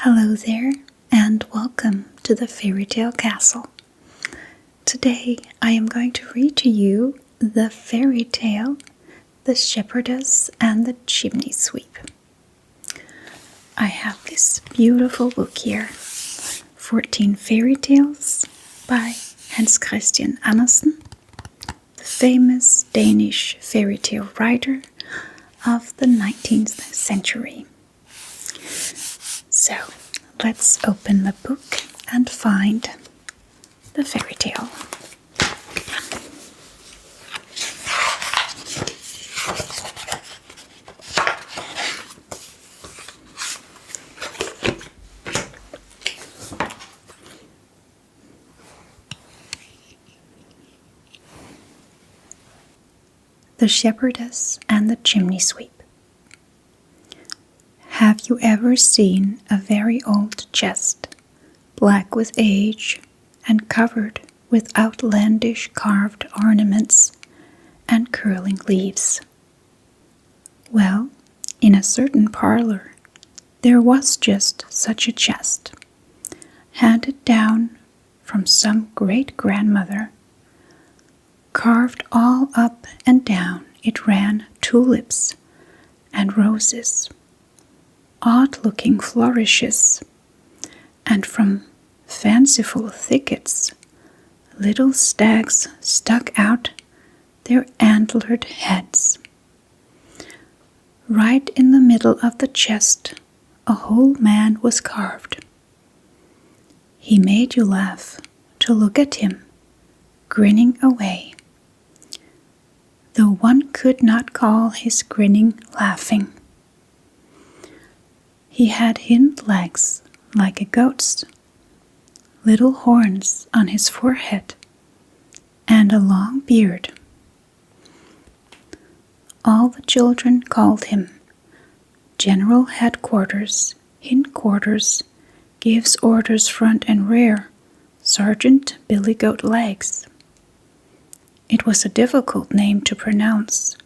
Hello there, and welcome to the Fairytale Castle. Today I am going to read to you the fairy tale, The Shepherdess and the Chimneysweep. I have this beautiful book here, 14 Fairy Tales by Hans Christian Andersen, the famous Danish fairy tale writer of the 19th century. So, let's open the book and find the fairy tale. The Shepherdess and the Chimneysweep. Have you ever seen a very old chest, black with age and covered with outlandish carved ornaments and curling leaves? Well, in a certain parlor, there was just such a chest, handed down from some great-grandmother. Carved all up and down it ran tulips and roses, odd-looking flourishes, and from fanciful thickets little stags stuck out their antlered heads. Right in the middle of the chest a whole man was carved. He made you laugh to look at him, grinning away, though one could not call his grinning laughing. He had hind legs like a goat's, little horns on his forehead, and a long beard. All the children called him General Headquarters, Hindquarters, Gives Orders Front and Rear, Sergeant Billy Goat Legs. It was a difficult name to pronounce,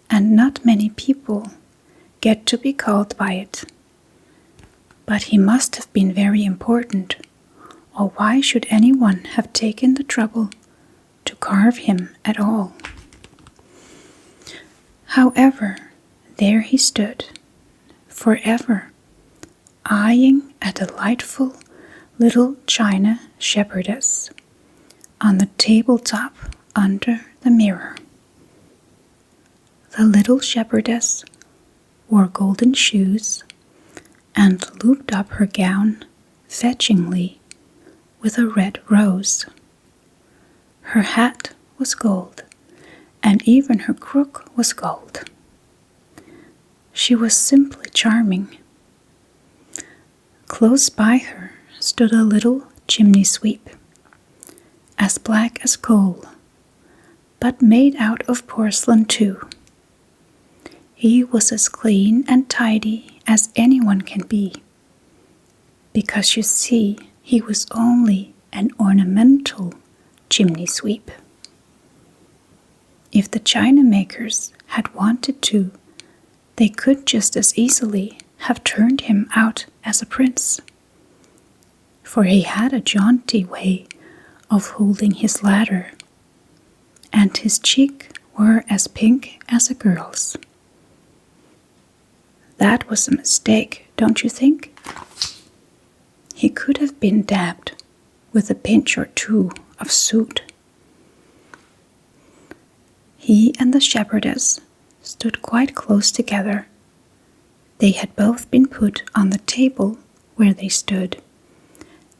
and not many people get to be called by it. But he must have been very important, or why should anyone have taken the trouble to carve him at all? However, there he stood, forever, eyeing a delightful little china shepherdess on the tabletop under the mirror. The little shepherdess wore golden shoes and looped up her gown fetchingly with a red rose. Her hat was gold, and even her crook was gold. She was simply charming. Close by her stood a little chimney-sweep, as black as coal, but made out of porcelain too. He was as clean and tidy as anyone can be, because you see, he was only an ornamental chimney sweep. If the china makers had wanted to, they could just as easily have turned him out as a prince, for he had a jaunty way of holding his ladder, and his cheeks were as pink as a girl's. That was a mistake, don't you think? He could have been dabbed with a pinch or two of soot. He and the shepherdess stood quite close together. They had both been put on the table where they stood,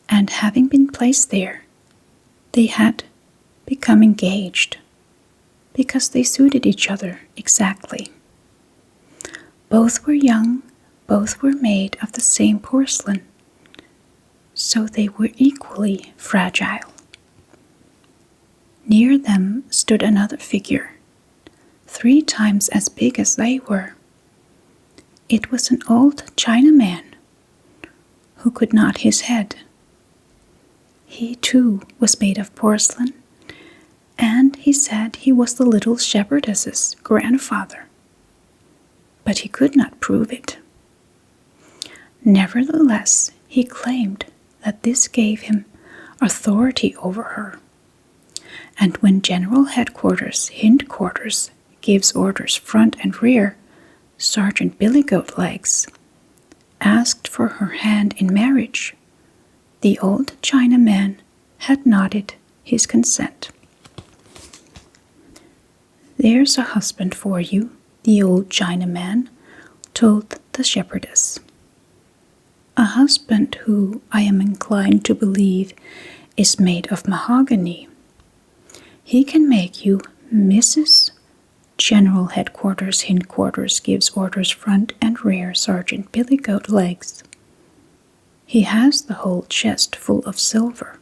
and having been placed there, they had become engaged, because they suited each other exactly. Both were young, both were made of the same porcelain, so they were equally fragile. Near them stood another figure, 3 times as big as they were. It was an old Chinaman who could nod his head. He too was made of porcelain, and he said he was the little shepherdess's grandfather. But he could not prove it. Nevertheless, he claimed that this gave him authority over her. And when General Headquarters, Hindquarters, gives orders front and rear, Sergeant Billygoatlegs asked for her hand in marriage. The old Chinaman had nodded his consent. "There's a husband for you," the old Chinaman told the shepherdess. "A husband who, I am inclined to believe, is made of mahogany. He can make you Mrs. General Headquarters Hindquarters gives orders front and rear Sergeant Billygoatlegs. He has the whole chest full of silver,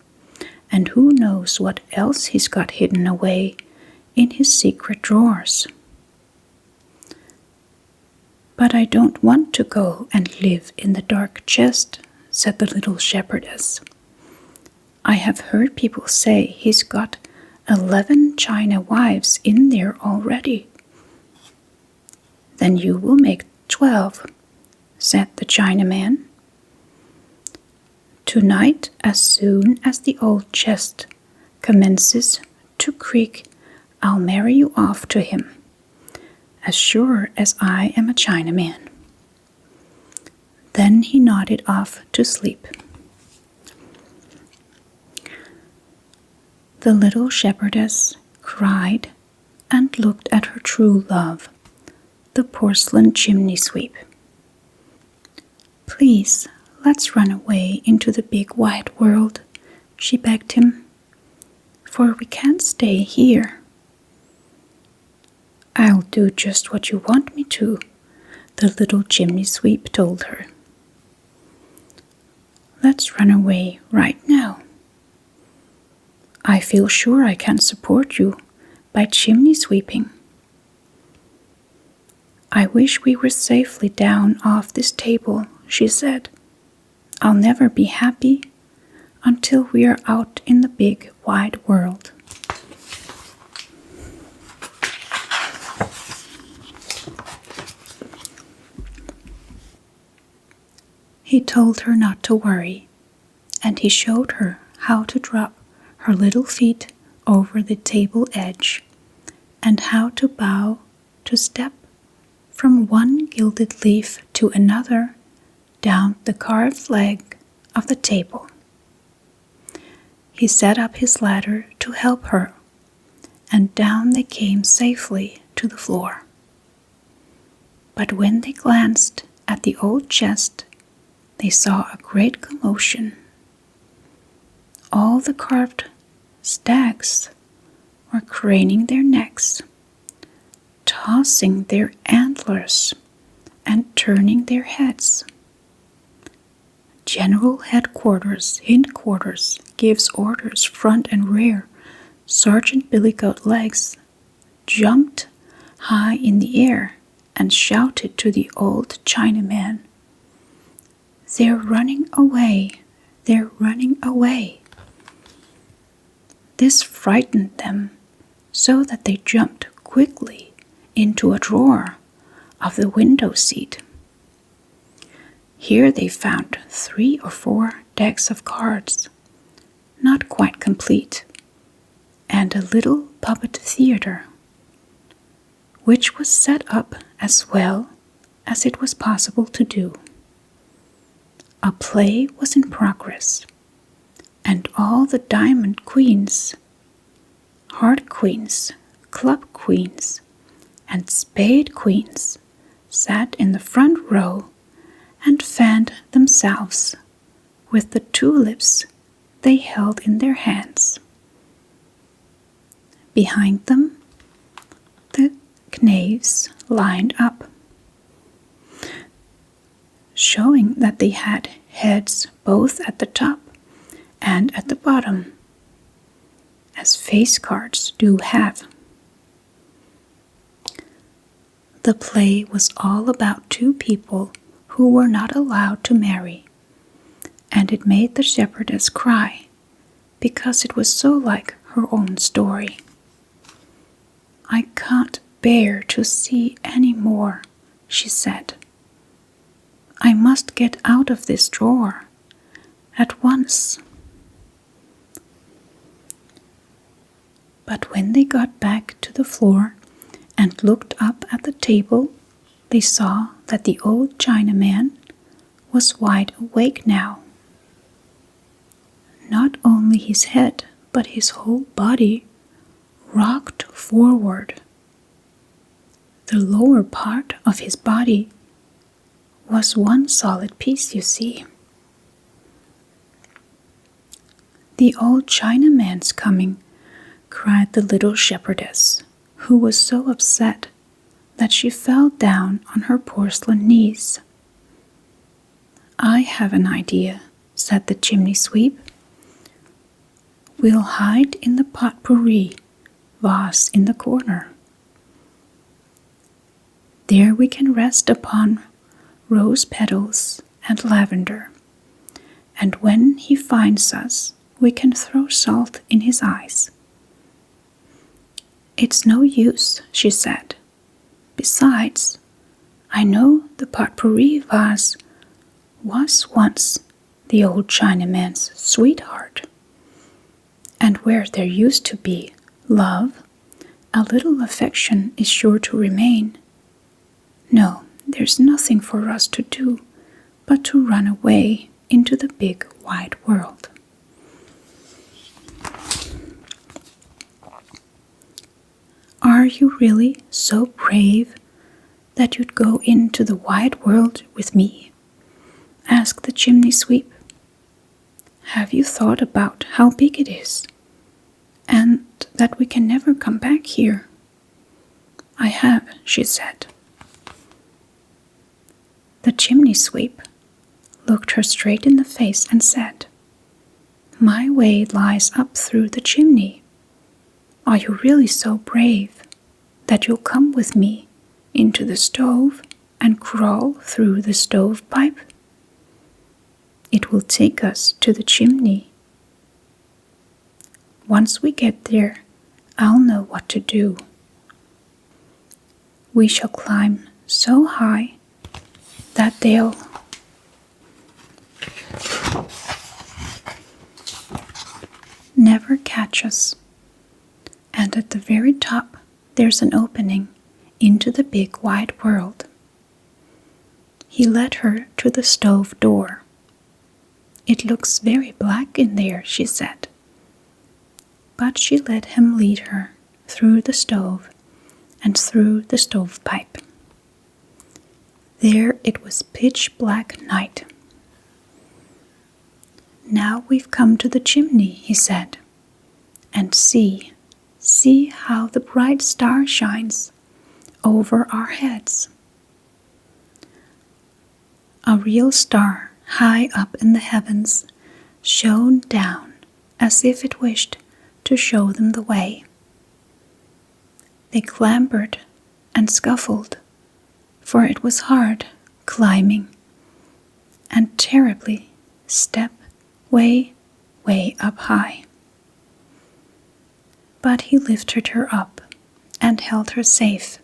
and who knows what else he's got hidden away in his secret drawers." "But I don't want to go and live in the dark chest," said the little shepherdess. "I have heard people say he's got 11 China wives in there already." "Then you will make 12, said the Chinaman. "Tonight, as soon as the old chest commences to creak, I'll marry you off to him, as sure as I am a Chinaman." Then he nodded off to sleep. The little shepherdess cried and looked at her true love, the porcelain Chimneysweep. "Please, let's run away into the big wide world," she begged him, "for we can't stay here." "I'll do just what you want me to," the little Chimneysweep told her. "Let's run away right now. I feel sure I can support you by chimney sweeping. I wish we were safely down off this table," she said. "I'll never be happy until we are out in the big wide world." He told her not to worry, and he showed her how to drop her little feet over the table edge, and how to bow to step from one gilded leaf to another down the carved leg of the table. He set up his ladder to help her, and down they came safely to the floor. But when they glanced at the old chest, they saw a great commotion. All the carved stags were craning their necks, tossing their antlers, and turning their heads. General Headquarters Hindquarters gives orders front and rear. Sergeant Billygoatlegs jumped high in the air and shouted to the old Chinaman, "They're running away! They're running away!" This frightened them so that they jumped quickly into a drawer of the window seat. Here they found 3 or 4 decks of cards, not quite complete, and a little puppet theater, which was set up as well as it was possible to do. A play was in progress, and all the diamond queens, heart queens, club queens, and spade queens sat in the front row and fanned themselves with the tulips they held in their hands. Behind them, the knaves lined up, showing that they had heads both at the top and at the bottom, as face cards do have. The play was all about 2 people who were not allowed to marry, and it made the shepherdess cry because it was so like her own story. "I can't bear to see any more," she said. I must get out of this drawer at once." But when they got back to the floor and looked up at the table, they saw that the old Chinaman was wide awake now. Not only his head, but his whole body rocked forward. The lower part of his body was one solid piece, you see. "The old Chinaman's coming," cried the little shepherdess, who was so upset that she fell down on her porcelain knees. "I have an idea," said the Chimneysweep. "We'll hide in the potpourri vase in the corner. There we can rest upon rose petals and lavender, and when he finds us, we can throw salt in his eyes." "It's no use," she said. "Besides, I know the potpourri vase was once the old Chinaman's sweetheart, and where there used to be love, a little affection is sure to remain. No, there's nothing for us to do but to run away into the big wide world." "Are you really so brave that you'd go into the wide world with me?" asked the Chimneysweep. "Have you thought about how big it is, and that we can never come back here?" "I have," she said. The Chimneysweep looked her straight in the face and said, "My way lies up through the chimney. Are you really so brave that you'll come with me into the stove and crawl through the stovepipe? It will take us to the chimney. Once we get there, I'll know what to do. We shall climb so high that they'll never catch us. And at the very top, there's an opening into the big wide world." He led her to the stove door. "It looks very black in there," she said. But she let him lead her through the stove and through the stovepipe. There it was pitch black night. "Now we've come to the chimney," he said, "and see how the bright star shines over our heads." A real star high up in the heavens shone down as if it wished to show them the way. They clambered and scuffled, for it was hard climbing, and terribly step way up high. But he lifted her up and held her safe,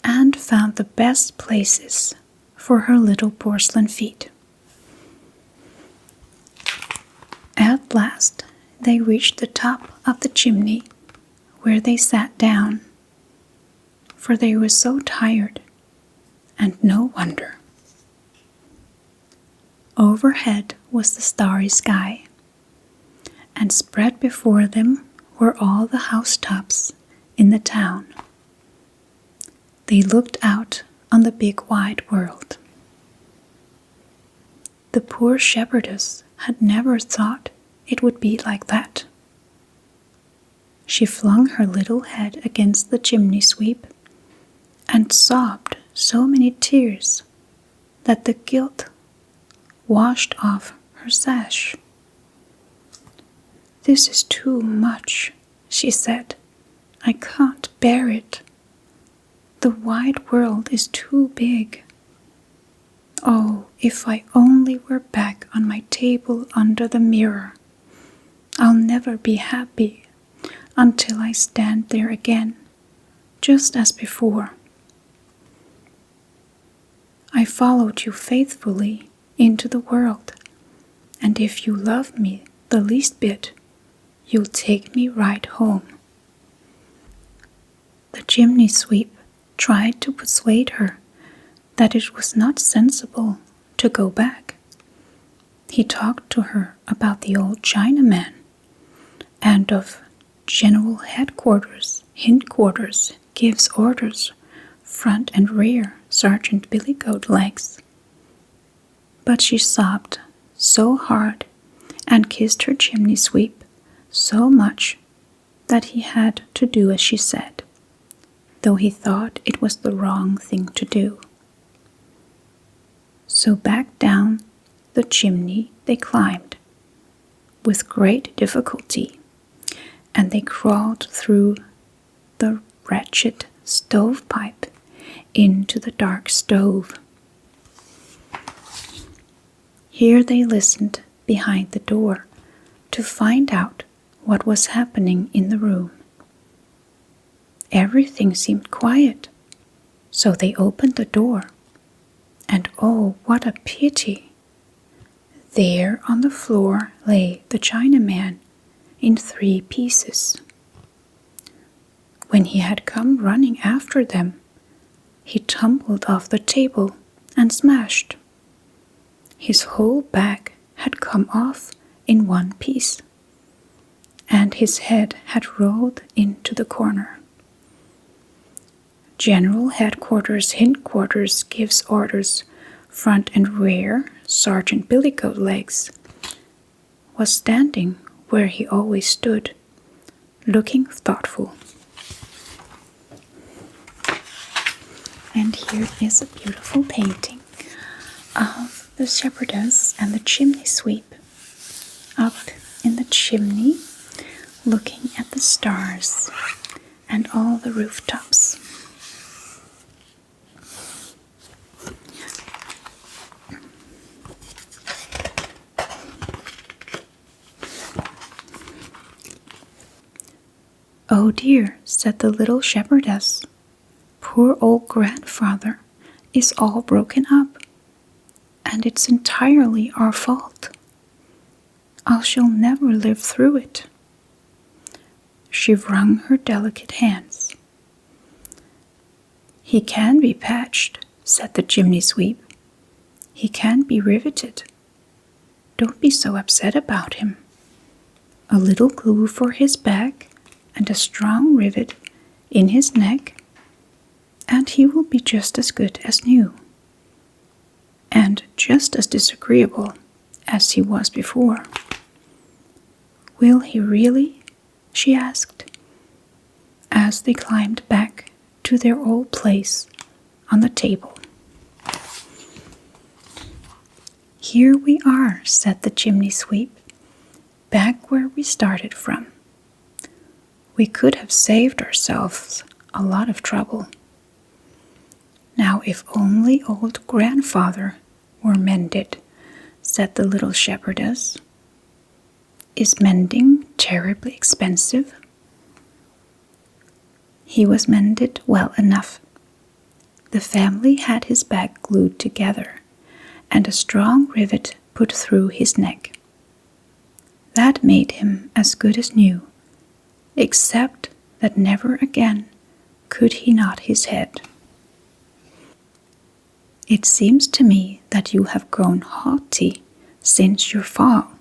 and found the best places for her little porcelain feet. At last they reached the top of the chimney, where they sat down, for they were so tired, and no wonder. Overhead was the starry sky, and spread before them were all the housetops in the town. They looked out on the big wide world. The poor shepherdess had never thought it would be like that. She flung her little head against the chimney-sweep and sobbed so many tears that the gilt washed off her sash. "This is too much," she said. "I can't bear it. The wide world is too big. Oh, if I only were back on my table under the mirror. I'll never be happy until I stand there again, just as before." I followed you faithfully into the world, and if you love me the least bit, you'll take me right home." The Chimneysweep tried to persuade her that it was not sensible to go back. He talked to her about the old Chinaman, and of General Headquarters, Hindquarters, gives orders, front and rear, Sergeant Billygoat-Legs. But she sobbed so hard and kissed her Chimneysweep so much that he had to do as she said, though he thought it was the wrong thing to do. So back down the chimney they climbed, with great difficulty, and they crawled through the wretched stovepipe into the dark stove. Here they listened behind the door to find out what was happening in the room. Everything seemed quiet, so they opened the door, and oh, what a pity! There on the floor lay the Chinaman in 3 pieces. When he had come running after them, he tumbled off the table and smashed. His whole back had come off in 1 piece, and his head had rolled into the corner. General Headquarters, Hindquarters, gives orders, front and rear, Sergeant Billygoat-Legs, was standing where he always stood, looking thoughtful. And here is a beautiful painting of the shepherdess and the Chimneysweep up in the chimney, looking at the stars and all the rooftops. "Oh dear," said the little shepherdess, "poor old grandfather is all broken up, and it's entirely our fault. I shall never live through it." She wrung her delicate hands. "He can be patched," said the Chimneysweep. "He can be riveted. Don't be so upset about him. A little glue for his back and a strong rivet in his neck, and he will be just as good as new, and just as disagreeable as he was before." "Will he really?" she asked, as they climbed back to their old place on the table. "Here we are," said the Chimneysweep, "back where we started from. We could have saved ourselves a lot of trouble. Now if only old grandfather were mended," said the little shepherdess. "Is mending terribly expensive?" He was mended well enough. The family had his back glued together, and a strong rivet put through his neck. That made him as good as new, except that never again could he nod his head. "It seems to me that you have grown haughty since your fall,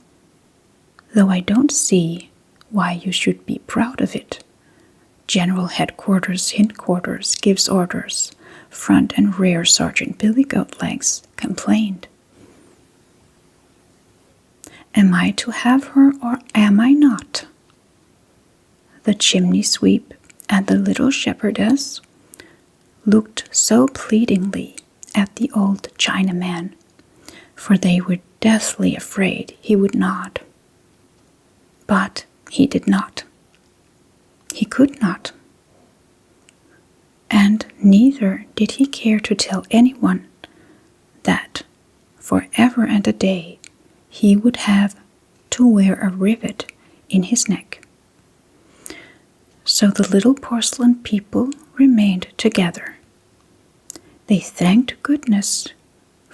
though I don't see why you should be proud of it. General Headquarters, Hindquarters, gives orders, front and rear, Sergeant Billygoat-Legs complained." "Am I to have her or am I not?" The Chimneysweep and the little shepherdess looked so pleadingly at the old Chinaman, for they were deathly afraid he would nod. But he did not. He could not. And neither did he care to tell anyone that for ever and a day he would have to wear a rivet in his neck. So the little porcelain people remained together. They thanked goodness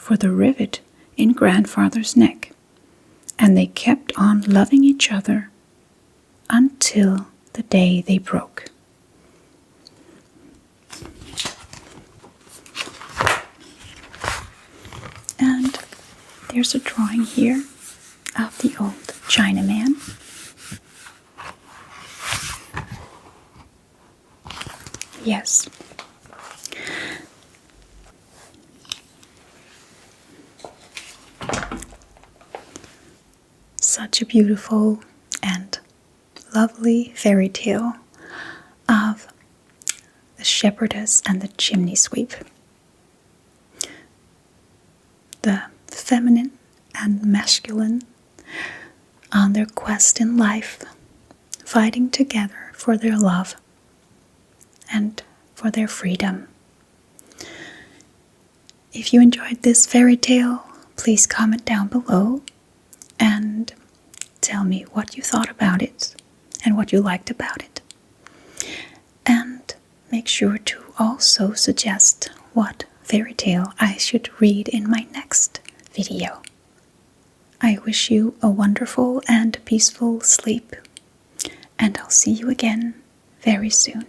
for the rivet in grandfather's neck, and they kept on loving each other until the day they broke. And there's a drawing here of the old Chinaman. Yes. Such a beautiful and lovely fairy tale of the shepherdess and the chimney-sweep. The feminine and masculine on their quest in life, fighting together for their love and for their freedom. If you enjoyed this fairy tale, please comment down below and tell me what you thought about it and what you liked about it. And make sure to also suggest what fairy tale I should read in my next video. I wish you a wonderful and peaceful sleep, and I'll see you again very soon.